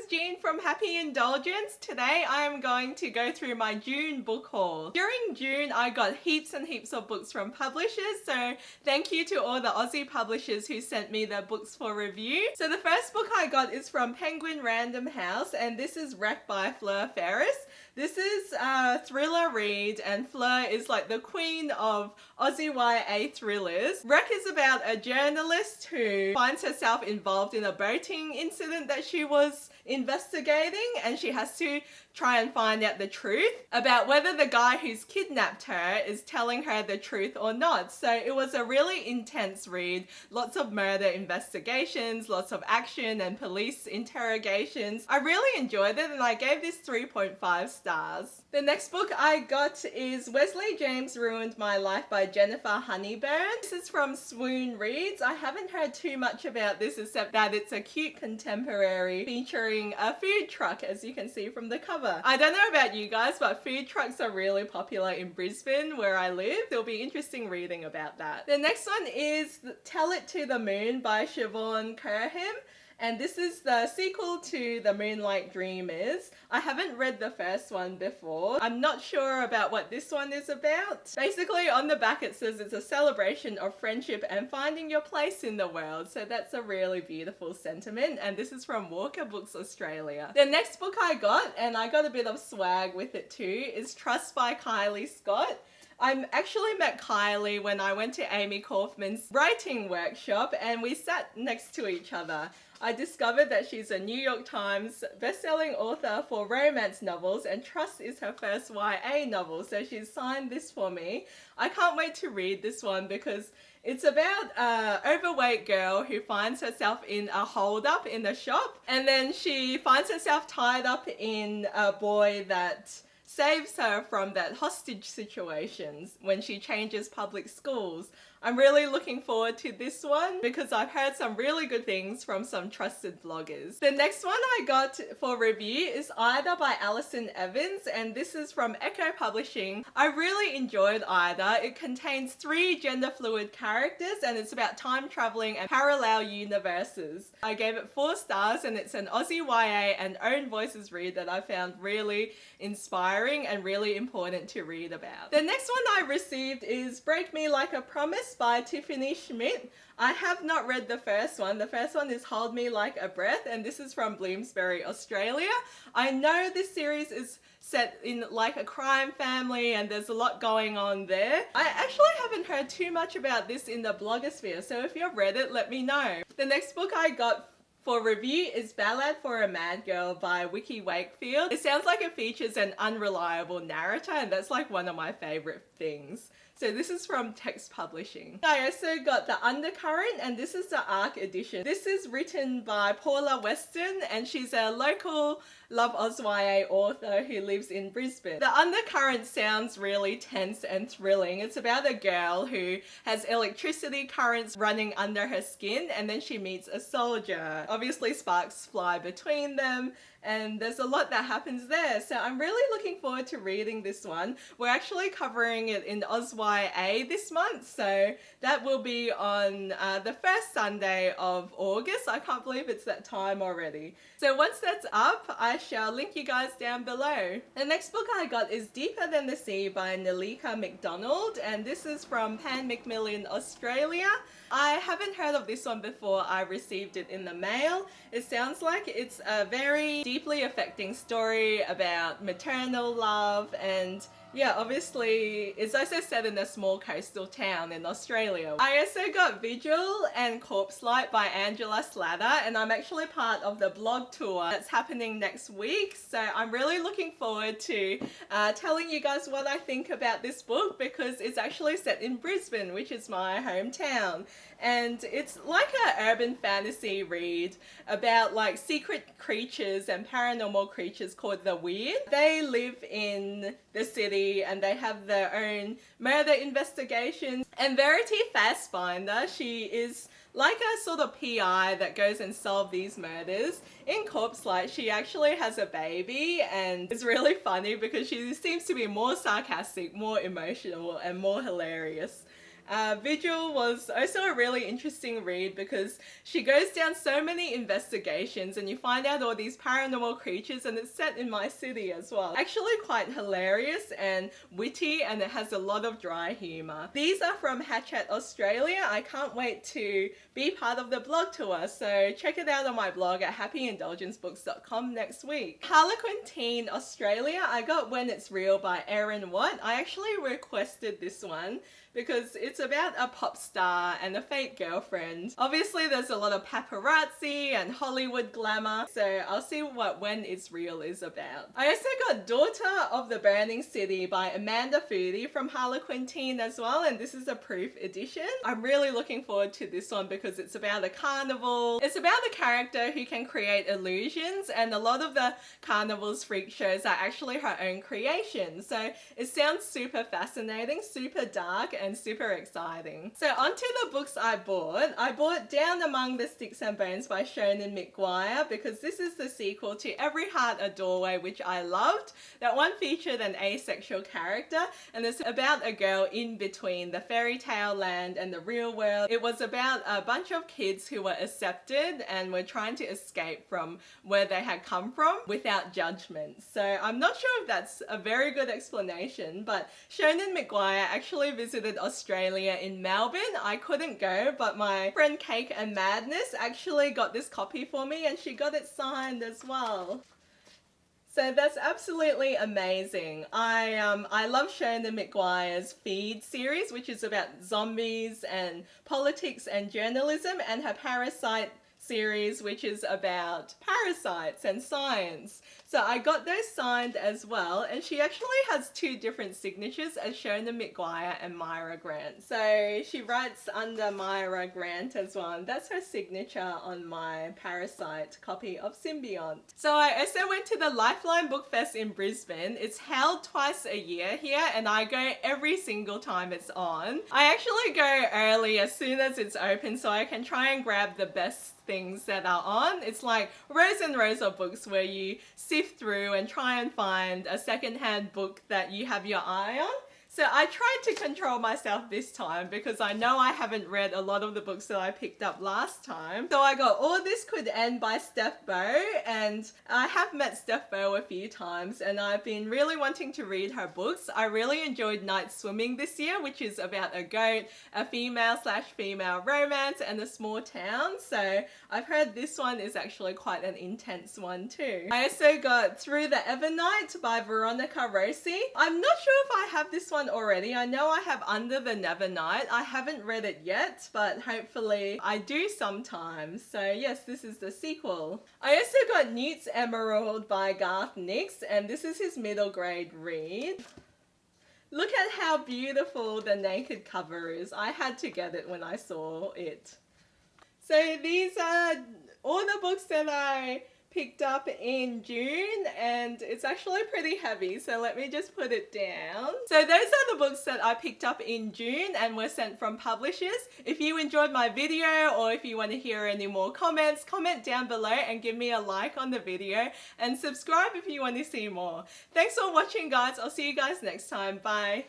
Jean from Happy Indulgence. Today I am going to go through my June book haul. During June I got heaps and heaps of books from publishers, so thank you to all the Aussie publishers who sent me their books for review. So the first book I got is from Penguin Random House, and this is Wreck by Ferriss. This is a thriller read, and Fleur is like the queen of Aussie YA thrillers. Wreck is about a journalist who finds herself involved in a boating incident that she was investigating, and she has to try and find out the truth about whether the guy who's kidnapped her is telling her the truth or not. So it was a really intense read, lots of murder investigations, lots of action and police interrogations. I really enjoyed it and I gave this 3.5 stars. The next book I got is Wesley James Ruined My Life by Jennifer Honeyburn. This is from Swoon Reads. I haven't heard too much about this except that it's a cute contemporary featuring a food truck, as you can see from the cover. I don't know about you guys, but food trucks are really popular in Brisbane where I live. It'll be interesting reading about that. The next one is Tell It to the Moon by Siobhan Kerham. And this is the sequel to The Moonlight Dreamers. I haven't read the first one before. I'm not sure about what this one is about. Basically, on the back it says it's a celebration of friendship and finding your place in the world. So that's a really beautiful sentiment. And this is from Walker Books Australia. The next book I got, and I got a bit of swag with it too, is Trust by Kylie Scott. I actually met Kylie when I went to Amy Kaufman's writing workshop, and we sat next to each other. I discovered that she's a New York Times bestselling author for romance novels, and Trust is her first YA novel, so she's signed this for me. I can't wait to read this one because it's about an overweight girl who finds herself in a hold-up in a shop, and then she finds herself tied up in a boy that saves her from that hostage situations when she changes public schools. I'm really looking forward to this one because I've heard some really good things from some trusted bloggers. The next one I got for review is Ida by Alison Evans, and this is from Echo Publishing. I really enjoyed Ida. It contains 3 gender fluid characters and it's about time traveling and parallel universes. I gave it 4 stars and it's an Aussie YA and own voices read that I found really inspiring and really important to read about. The next one I received is Break Me Like a Promise by Tiffany Schmidt. I have not read the first one. The first one is Hold Me Like a Breath, and this is from Bloomsbury, Australia. I know this series is set in like a crime family and there's a lot going on there. I actually haven't heard too much about this in the blogosphere, so if you've read it, let me know. The next book I got for review is Ballad for a Mad Girl by Wiki Wakefield. It sounds like it features an unreliable narrator, and that's like one of my favorite things. So this is from Text Publishing. I also got the Undercurrent, and this is the ARC edition. This is written by Paula Weston, and she's a local Love Oz YA author who lives in Brisbane. The Undercurrent sounds really tense and thrilling. It's about a girl who has electricity currents running under her skin, and then she meets a soldier. Obviously sparks fly between them, and there's a lot that happens there. So I'm really looking forward to reading this one. We're actually covering it in Oz YA this month, so that will be on the first Sunday of August. I can't believe it's that time already. So once that's up, I shall link you guys down below. The next book I got is Deeper Than the Sea by Nalika McDonald, and this is from Pan Macmillan, Australia. I haven't heard of this one before I received it in the mail. It sounds like it's a very deeply affecting story about maternal love, and yeah, obviously it's also set in a small coastal town in Australia. I also got Vigil and Corpse Light by Angela Slatter, and I'm actually part of the blog tour that's happening next week, so I'm really looking forward to telling you guys what I think about this book because it's actually set in Brisbane, which is my hometown. And it's like an urban fantasy read about like secret creatures and paranormal creatures called the Weird. They live in the city and they have their own murder investigations. And Verity Fassbinder, she is like a sort of PI that goes and solves these murders. In Corpse Light, she actually has a baby, and it's really funny because she seems to be more sarcastic, more emotional, and more hilarious. Vigil was also a really interesting read because she goes down so many investigations and you find out all these paranormal creatures, and it's set in my city as well. Actually quite hilarious and witty, and it has a lot of dry humour. These are from Hatchet Australia. I can't wait to be part of the blog tour, so check it out on my blog at happyindulgencebooks.com next week. Harlequin Teen Australia, I got When It's Real by Erin Watt. I actually requested this one because it's about a pop star and a fake girlfriend. Obviously there's a lot of paparazzi and Hollywood glamour, so I'll see what When It's Real is about. I also got Daughter of the Burning City by Amanda Foodie from Harlequin Teen as well, and this is a proof edition. I'm really looking forward to this one because it's about a carnival. It's about a character who can create illusions, and a lot of the carnival's freak shows are actually her own creation. So it sounds super fascinating, super dark, and super exciting. So onto the books I bought. I bought Down Among the Sticks and Bones by Shonen McGuire because this is the sequel to Every Heart a Doorway, which I loved. That one featured an asexual character, and it's about a girl in between the fairy tale land and the real world. It was about a bunch of kids who were accepted and were trying to escape from where they had come from without judgment. So I'm not sure if that's a very good explanation, but Shonen McGuire actually visited Australia in Melbourne. I couldn't go, but my friend Cake and Madness actually got this copy for me, and she got it signed as well. So that's absolutely amazing. I love Shonen McGuire's Feed series, which is about zombies and politics and journalism, and her Parasite series, which is about parasites and science. So I got those signed as well, and she actually has two different signatures as Shonen McGuire and Myra Grant. So she writes under Myra Grant as well, and that's her signature on my Parasite copy of Symbiont. So I also went to the Lifeline Book Fest in Brisbane. It's held twice a year here, and I go every single time it's on. I actually go early as soon as it's open so I can try and grab the best things that are on. It's like rows and rows of books where you sift through and try and find a secondhand book that you have your eye on. So I tried to control myself this time because I know I haven't read a lot of the books that I picked up last time. So I got All This Could End by Steph Bow, and I have met Steph Bow a few times and I've been really wanting to read her books. I really enjoyed Night Swimming this year, which is about a goat, a female/female romance, and a small town. So I've heard this one is actually quite an intense one too. I also got Through the Evernight by Veronica Rossi. I'm not sure if I have this one already. I know I have Under the Nevernight. I haven't read it yet, but hopefully I do sometime. So yes, this is the sequel. I also got Newt's Emerald by Garth Nix, and this is his middle grade read. Look at how beautiful the naked cover is. I had to get it when I saw it. So these are all the books that I picked up in June, and it's actually pretty heavy, so let me just put it down. So those are the books that I picked up in June and were sent from publishers. If you enjoyed my video, or if you want to hear any more comments, comment down below and give me a like on the video, and subscribe if you want to see more. Thanks for watching, guys. I'll see you guys next time. Bye.